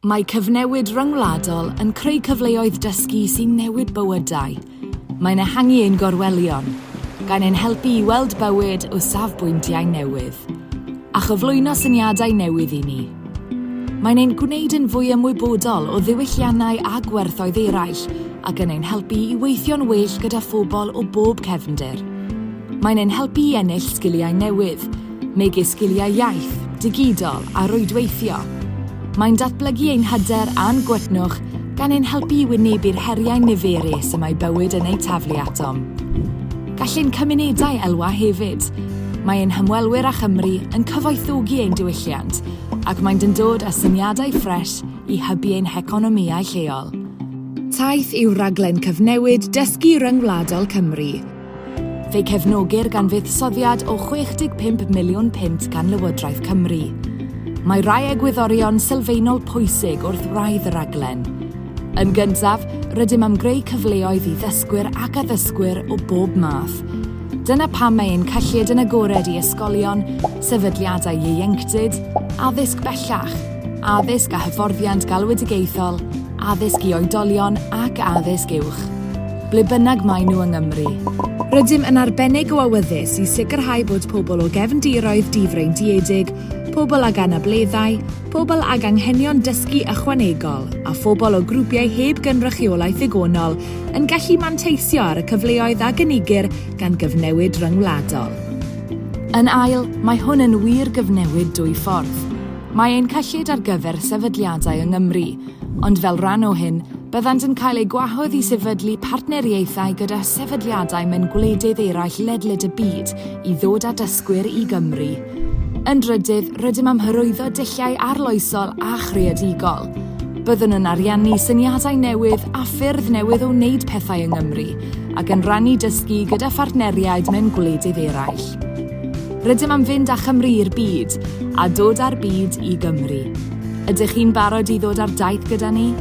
Mae cyfnewid ryngwladol yn creu cyfleoedd dysgu sy'n newid bywydau. Mae'n ehangu ein gorwelion, gan ein helpu i weld bywyd o safbwyntiau newydd, a chyflwyno syniadau newydd i ni. Mae'n ein gwneud yn fwy ymwybodol o ddiwylliannau a gwerthoedd eraill ac yn ein helpu i weithio'n well gyda phobl o bob cefndir. Mae'n ein helpu i ennill sgiliau newydd, megis sgiliau iaith, digidol a rwydweithio. Mae'n datblygu ein hyder a'n gwetnwch gan ein helpu i wynebu'r heriau niferus y mae bywyd yn ei taflu atom. Gall ein cymunedau elwa hefyd. Mae ein hymwelwyr a Chymru yn cyfoethogi ein diwylliant ac mae'n dod â syniadau ffres i hybu ein heconomïau lleol. Taith yw raglen cyfnewid dysgu ryngwladol Cymru. Fe'i cefnogir gan fuddsoddiad o 65 miliwn punt gan Lywodraeth Cymru. Mae rai egwyddorion sylfaenol pwysig wrth wraidd y raglen. Yn gyntaf, rydym am greu cyfleoedd i ddysgwyr ac addysgwyr o bob math. Dyna pam mae ein cyllid yn agored i ysgolion, sefydliadau ieuenctid, addysg bellach, addysg a hyfforddiant galwedigaethol, addysg i oedolion ac addysg uwch. Ble bynnag mae nhw yng Nghymru. Rydym yn arbennig o awyddus i sicrhau bod pobl o gefndiroedd difreintiedig, pobl ag anableddau, pobl ag anghenion dysgu ychwanegol a phobl o grwpiau heb gynrychiolaeth ddigonol yn gallu manteisio ar y cyfleoedd a gynigir gan gyfnewid ryngwladol. Yn ail, mae hwn yn wir gyfnewid dwy ffordd. Mae ein cyllid ar gyfer sefydliadau yng Nghymru, ond fel rhan o hyn, byddant yn cael ei gwahodd i sefydlu partneriaethau gyda sefydliadau mewn gwledydd eraill ledled y byd i ddod â dysgwyr i Gymru. Yn drydydd, rydym am hyrwyddo dulliau arloesol a chreadigol. Byddwn yn ariannu syniadau newydd a ffyrdd newydd o wneud pethau yng Nghymru ac yn rannu dysgu gyda phartneriaid mewn gwledydd eraill. Rydym am fynd â Chymru i'r byd a dod â'r byd i Gymru. Ydych chi'n barod i ddod ar daith gyda ni?